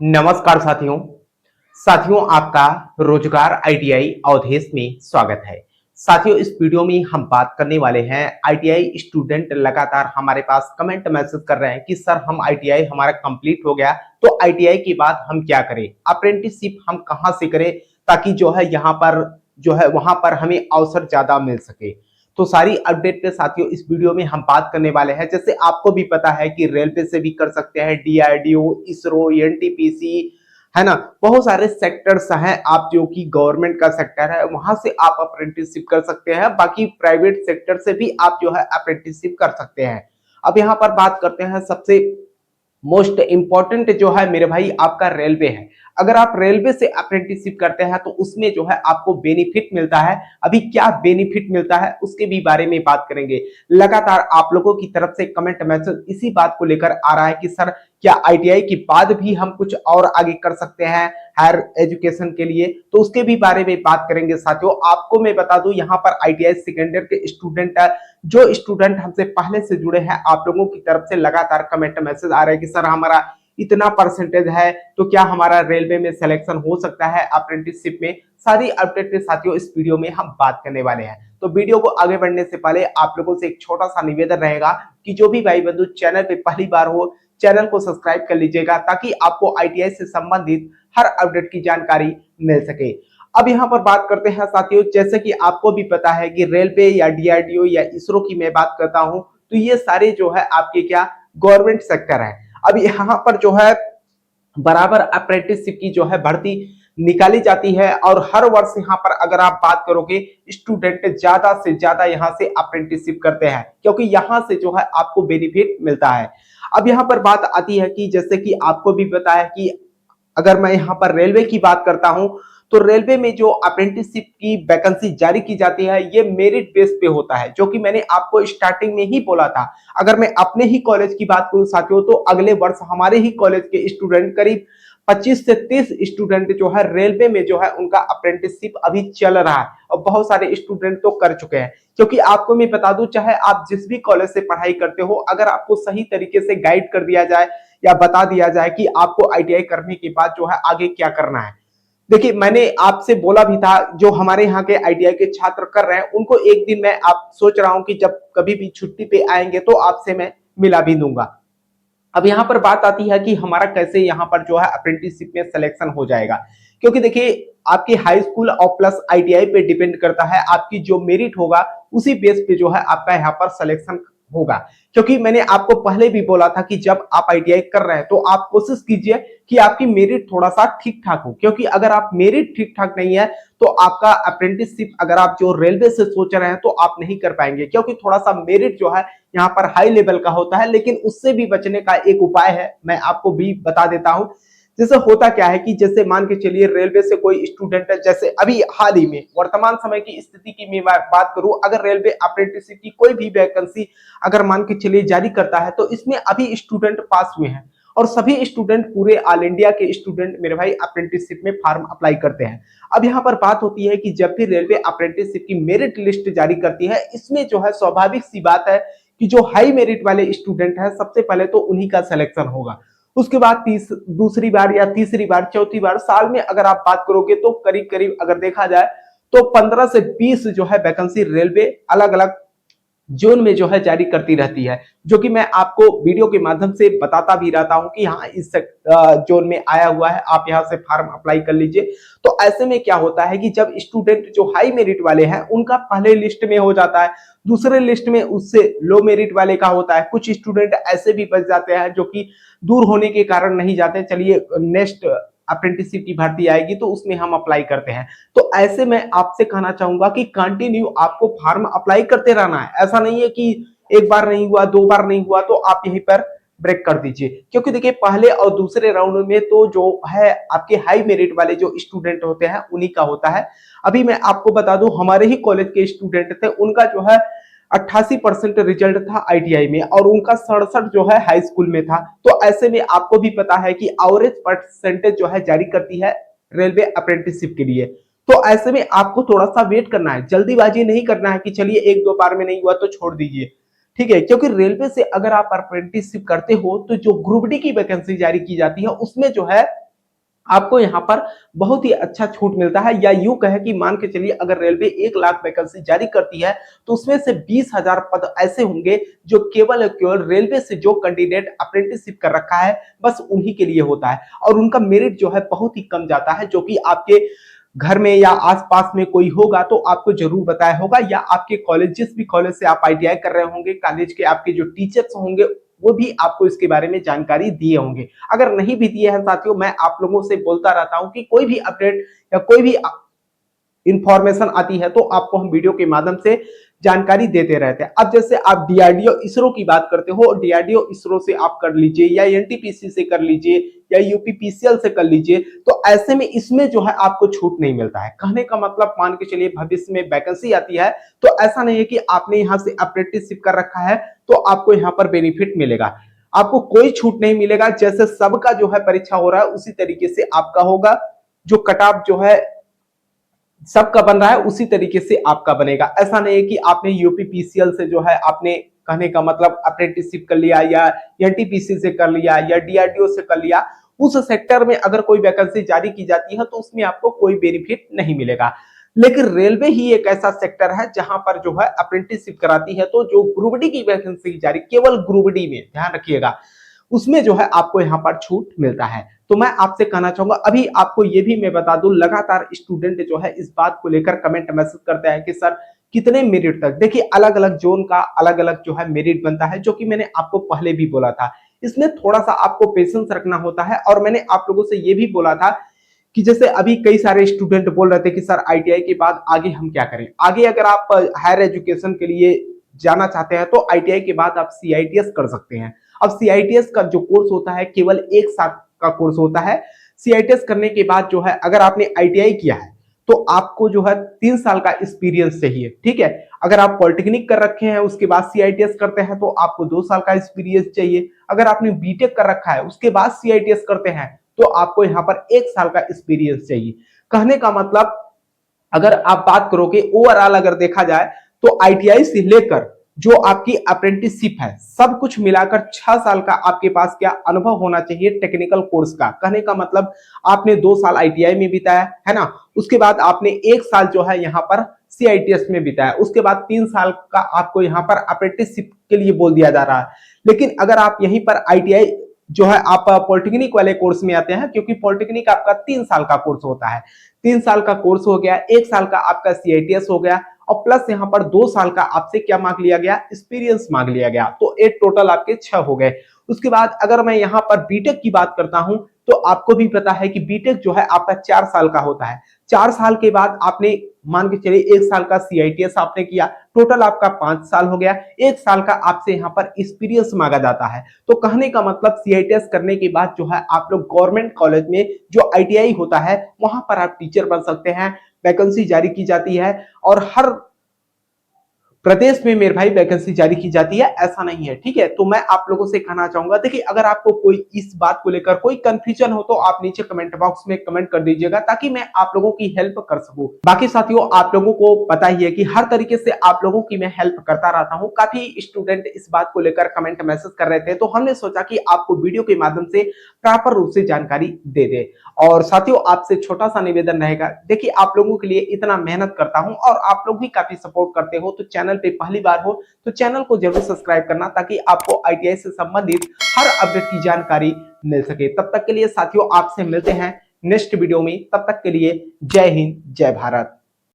नमस्कार साथियों। आपका रोजगार आईटीआई अवधेश में स्वागत है। साथियों, इस वीडियो में हम बात करने वाले हैं आईटीआई स्टूडेंट लगातार हमारे पास कमेंट मैसेज कर रहे हैं कि सर हम आईटीआई हमारा कंप्लीट हो गया, तो आईटीआई के बाद हम क्या करें, अप्रेंटिसशिप हम कहां से करें ताकि जो है यहाँ पर जो है वहां पर हमें अवसर ज्यादा मिल सके। तो सारी अपडेट पे साथियों इस वीडियो में हम बात करने वाले हैं। जैसे आपको भी पता है कि रेलवे से भी कर सकते हैं, डीआरडीओ, इसरो, एनटीपीसी, है ना, बहुत सारे सेक्टर्स हैं। आप जो कि गवर्नमेंट का सेक्टर है वहां से आप अप्रेंटिसशिप कर सकते हैं, बाकी प्राइवेट सेक्टर से भी आप जो है अप्रेंटिसशिप कर सकते हैं। अब यहाँ पर बात करते हैं सबसे मोस्ट इंपॉर्टेंट जो है मेरे भाई आपका रेलवे है। अगर आप रेलवे से अप्रेंटिसशिप करते हैं तो उसमें जो है आपको बेनिफिट मिलता है। अभी क्या बेनिफिट मिलता है उसके भी बारे में बात करेंगे। लगातार आप लोगों की तरफ से कमेंट मैसेज इसी बात को लेकर आ रहा है कि सर क्या आईटीआई के बाद भी हम कुछ और आगे कर सकते हैं हायर एजुकेशन के लिए, तो उसके भी बारे में बात करेंगे। साथियों आपको मैं बता दूं यहाँ पर आईटीआई सेकेंड ईयर के स्टूडेंट जो स्टूडेंट हमसे पहले से जुड़े हैं, आप लोगों की तरफ से लगातार कमेंट मैसेज आ रहे हैं कि सर हमारा इतना परसेंटेज है तो क्या हमारा रेलवे में सिलेक्शन हो सकता है अप्रेंटिसशिप में। सारी अपडेट के साथियों इस वीडियो में हम बात करने वाले हैं। तो वीडियो को आगे बढ़ने से पहले आप लोगों से एक छोटा सा निवेदन रहेगा कि जो भी भाई बंधु चैनल पे पहली बार हो, चैनल को सब्सक्राइब कर लीजिएगा ताकि आपको आईटीआई से संबंधित हर अपडेट की जानकारी मिल सके। अब यहाँ पर बात करते हैं साथियों, जैसे कि आपको भी पता है कि रेलवे या डीआरडीओ या इसरो की मैं बात करता हूं तो ये सारे जो है आपके क्या गवर्नमेंट सेक्टर है। अब यहाँ पर जो है बराबर अप्रेंटिसशिप की जो है भर्ती निकाली जाती है और हर वर्ष यहाँ पर अगर आप बात करोगे स्टूडेंट ज्यादा से ज्यादा यहाँ से अप्रेंटिसशिप करते हैं क्योंकि यहाँ से जो है आपको बेनिफिट मिलता है। अब यहाँ पर बात आती है कि जैसे कि आपको भी पता है कि अगर मैं यहाँ पर रेलवे की बात करता हूं तो रेलवे में जो अप्रेंटिसशिप की वैकेंसी जारी की जाती है ये मेरिट बेस पे होता है, जो कि मैंने आपको स्टार्टिंग में ही बोला था। अगर मैं अपने ही कॉलेज की बात करूं साथियों तो अगले वर्ष हमारे ही कॉलेज के स्टूडेंट करीब 25 से 30 स्टूडेंट जो है रेलवे में जो है उनका अप्रेंटिसशिप अभी चल रहा है और बहुत सारे स्टूडेंट तो कर चुके हैं। क्योंकि आपको मैं बता दूं, चाहे आप जिस भी कॉलेज से पढ़ाई करते हो, अगर आपको सही तरीके से गाइड कर दिया जाए या बता दिया जाए कि आपको आईटीआई करने के बाद जो है आगे क्या करना है। देखिए मैंने आपसे बोला भी था जो हमारे यहाँ के आईटीआई के छात्र कर रहे हैं उनको एक दिन मैं आप सोच रहा हूं कि जब कभी भी छुट्टी पे आएंगे तो आपसे मैं मिला भी दूंगा। अब यहाँ पर बात आती है कि हमारा कैसे यहाँ पर जो है अप्रेंटिसशिप में सिलेक्शन हो जाएगा। क्योंकि देखिए आपकी हाई स्कूल और प्लस आईटीआई पे डिपेंड करता है, आपकी जो मेरिट होगा उसी बेस पे जो है आपका यहाँ पर सिलेक्शन होगा। क्योंकि मैंने आपको पहले भी बोला था कि जब आप आईटीआई कर रहे हैं तो आप कोशिश कीजिए कि आपकी मेरिट थोड़ा सा ठीक ठाक हो, क्योंकि अगर आप मेरिट ठीक ठाक नहीं है तो आपका अप्रेंटिसशिप अगर आप जो रेलवे से सोच रहे हैं तो आप नहीं कर पाएंगे, क्योंकि थोड़ा सा मेरिट जो है यहाँ पर हाई लेवल का होता है। लेकिन उससे भी बचने का एक उपाय है, मैं आपको भी बता देता हूं। जैसे होता क्या है कि जैसे मान के चलिए रेलवे से कोई स्टूडेंट है, जैसे अभी हाल ही में वर्तमान समय की स्थिति की मैं बात करूं, अगर रेलवे अप्रेंटिसशिप की कोई भी वैकेंसी अगर मान के चलिए जारी करता है तो इसमें अभी स्टूडेंट पास हुए हैं और सभी स्टूडेंट पूरे ऑल इंडिया के स्टूडेंट मेरे भाई अप्रेंटिसशिप में फॉर्म अप्लाई करते हैं। अब यहाँ पर बात होती है कि जब भी रेलवे अप्रेंटिसशिप की मेरिट लिस्ट जारी करती है, इसमें जो है स्वाभाविक सी बात है कि जो हाई मेरिट वाले स्टूडेंट है सबसे पहले तो उन्हीं का सिलेक्शन होगा। उसके बाद दूसरी बार या तीसरी बार चौथी बार साल में अगर आप बात करोगे तो करीब करीब अगर देखा जाए तो 15 से 20 जो है वैकेंसी रेलवे अलग अलग जोन में जो है जारी करती रहती है, जो कि मैं आपको वीडियो के माध्यम से बताता भी रहता हूं कि हाँ इस जोन में आया हुआ है, आप यहां से फॉर्म अप्लाई कर लीजिए। तो ऐसे में क्या होता है कि जब स्टूडेंट जो हाई मेरिट वाले हैं उनका पहले लिस्ट में हो जाता है, दूसरे लिस्ट में उससे लो मेरिट वाले का होता है। कुछ स्टूडेंट ऐसे भी बच जाते हैं जो कि दूर होने के कारण नहीं जाते, चलिए नेक्स्ट अप्रेंटिसशिप की भर्ती आएगी तो उसमें हम अप्लाई करते हैं। तो ऐसे में आपसे कहना चाहूंगा कि कंटिन्यू आपको फॉर्म अप्लाई करते रहना है। ऐसा नहीं है कि एक बार नहीं हुआ, दो बार नहीं हुआ तो आप यहीं पर ब्रेक कर दीजिए। क्योंकि देखिए पहले और दूसरे राउंड में तो जो है आपके हाई मेरिट वाले जो स्टूडेंट होते हैं उन्हीं का होता है। अभी मैं आपको बता दूं हमारे ही कॉलेज के स्टूडेंट थे, उनका जो है 88% रिजल्ट था आईटीआई में और उनका 67 जो है हाई स्कूल में था। तो ऐसे में आपको भी पता है कि एवरेज परसेंटेज जो है जारी करती है रेलवे अप्रेंटिसशिप के लिए। तो ऐसे में आपको थोड़ा सा वेट करना है, जल्दीबाजी नहीं करना है कि चलिए एक दो बार में नहीं हुआ तो छोड़ दीजिए, ठीक है। क्योंकि रेलवे से अगर आप अप्रेंटिसशिप करते हो तो जो ग्रुप डी की वैकेंसी जारी की जाती है उसमें जो है आपको यहाँ पर बहुत ही अच्छा छूट मिलता है, या यूं कहे कि मान के चलिए अगर रेलवे 1 लाख वैकेंसी जारी करती है तो उसमें से 20,000 पद ऐसे होंगे जो केवल और केवल रेलवे से जो कैंडिडेट अप्रेंटिसशिप कर रखा है बस उन्हीं के लिए होता है, और उनका मेरिट जो है बहुत ही कम जाता है। जो कि आपके घर में या आसपास में कोई होगा तो आपको जरूर बताया होगा, या आपके कॉलेज, जिस भी कॉलेज से आप आईटीआई कर रहे होंगे, कॉलेज के आपके जो टीचर्स होंगे वो भी आपको इसके बारे में जानकारी दिए होंगे। अगर नहीं भी दिए हैं साथियों, मैं आप लोगों से बोलता रहता हूं कि कोई भी अपडेट या कोई भी इंफॉर्मेशन आती है तो आपको हम वीडियो के माध्यम से जानकारी देते रहते हैं। अब जैसे आप डीआरडीओ इसरो की बात करते हो, डीआरडीओ इसरो से आप कर लीजिए, या एनटीपीसी से कर लीजिए, या यूपीपीसीएल से कर लीजिए, तो ऐसे में इसमें जो है आपको छूट नहीं मिलता है। कहने का मतलब मान के चलिए भविष्य में वैकेंसी आती है तो ऐसा नहीं है कि आपने यहाँ से अप्रेंटिसशिप कर रखा है तो आपको यहाँ पर बेनिफिट मिलेगा। आपको कोई छूट नहीं मिलेगा। जैसे सबका जो है परीक्षा हो रहा है उसी तरीके से आपका होगा। जो कट ऑफ जो है सबका बन रहा है उसी तरीके से आपका बनेगा। ऐसा नहीं है कि आपने यूपीपीसीएल से जो है आपने, कहने का मतलब, अप्रेंटिसशिप कर लिया, या एनटीपीसी से कर लिया, या डीआरडीओ से कर लिया, उस सेक्टर में अगर कोई वैकेंसी जारी की जाती है तो उसमें आपको कोई बेनिफिट नहीं मिलेगा। लेकिन रेलवे ही एक ऐसा सेक्टर है जहां पर जो है अप्रेंटिसशिप कराती है, तो जो ग्रुप डी की वैकेंसी जारी, केवल ग्रुप डी में ध्यान रखिएगा, उसमें जो है आपको यहाँ पर छूट मिलता है। तो मैं आपसे कहना चाहूंगा, अभी आपको ये भी मैं बता दूं, लगातार स्टूडेंट जो है इस बात को लेकर कमेंट मैसेज करते हैं कि सर कितने मेरिट तक। देखिए अलग अलग जोन का अलग अलग जो है मेरिट बनता है, जो कि मैंने आपको पहले भी बोला था। इसमें थोड़ा सा आपको पेशेंस रखना होता है, और मैंने आप लोगों से ये भी बोला था कि जैसे अभी कई सारे स्टूडेंट बोल रहे थे कि सर आईटीआई के बाद आगे हम क्या करें। आगे अगर आप हायर एजुकेशन के लिए जाना चाहते हैं तो आईटीआई के बाद आप सीआईटीएस कर सकते हैं। अब सीआईटीएस का जो कोर्स होता है केवल 1 साल का कोर्स होता है। सीआईटीएस करने के बाद जो है अगर आपने आईटीआई किया है तो आपको जो है 3 साल का एक्सपीरियंस चाहिए, ठीक है। अगर आप पॉलिटेक्निक कर रखे हैं उसके बाद सीआईटीएस करते हैं तो आपको 2 साल का एक्सपीरियंस चाहिए। अगर आपने बीटेक कर रखा है उसके बाद सीआईटीएस करते हैं तो आपको यहाँ पर 1 साल का एक्सपीरियंस चाहिए। कहने का मतलब अगर आप बात करोगे ओवरऑल अगर देखा जाए तो आईटीआई से लेकर जो आपकी अप्रेंटिसशिप है सब कुछ मिलाकर 6 साल का आपके पास क्या अनुभव होना चाहिए टेक्निकल कोर्स का। कहने का मतलब आपने 2 साल आईटीआई में बिताया है ना, उसके बाद आपने 1 साल जो है यहाँ पर सीआईटीएस में बिताया, उसके बाद 3 साल का आपको यहाँ पर अप्रेंटिसशिप के लिए बोल दिया जा रहा है। लेकिन अगर आप यहीं पर आईटीआई जो है आप पॉलिटेक्निक वाले कोर्स में आते हैं, क्योंकि पॉलिटेक्निक आपका 3 साल का कोर्स होता है, 3 साल का कोर्स हो गया, 1 साल का आपका सीआईटीएस हो गया, और प्लस यहाँ पर 2 साल का आपसे क्या मांग लिया गया, एक्सपीरियंस मांग लिया गया, तो एक टोटल आपके 6 हो गए। उसके बाद अगर मैं यहाँ पर बीटेक की बात करता हूं तो आपको भी पता है कि बीटेक जो है आपका 4 साल का होता है। 4 साल के बाद आपने मान के चलिए 1 साल का सीआईटीएस आपने किया, टोटल आपका 5 साल हो गया। 1 साल का आपसे यहाँ पर एक्सपीरियंस मांगा जाता है। तो कहने का मतलब सीआईटीएस करने के बाद जो है आप लोग गवर्नमेंट कॉलेज में जो आईटीआई होता है वहां पर आप टीचर बन सकते हैं। वैकेंसी जारी की जाती है और हर प्रदेश में मेरे भाई वैकेंसी जारी की जाती है, ऐसा नहीं है, ठीक है। तो मैं आप लोगों से कहना चाहूंगा, देखिए अगर आपको कोई इस बात को लेकर कोई कंफ्यूजन हो तो आप नीचे कमेंट बॉक्स में कमेंट कर दीजिएगा ताकि मैं आप लोगों की हेल्प कर सकूं। बाकी साथियों आप लोगों को पता ही है कि हर तरीके से आप लोगों की मैं हेल्प करता रहता हूं। काफी स्टूडेंट इस बात को लेकर कमेंट मैसेज कर रहे थे तो हमने सोचा कि आपको वीडियो के माध्यम से प्रॉपर रूप से जानकारी दे दे। और साथियों आपसे छोटा सा निवेदन रहेगा, देखिए आप लोगों के लिए इतना मेहनत करता हूं और आप लोग भी काफी सपोर्ट करते हो, तो चैनल पे पहली बार हो तो चैनल को जरूर सब्सक्राइब करना ताकि आपको आईटीआई से संबंधित हर अपडेट की जानकारी मिल सके। तब तक के लिए साथियों आपसे मिलते हैं नेक्स्ट वीडियो में, तब तक के लिए जय हिंद जय भारत।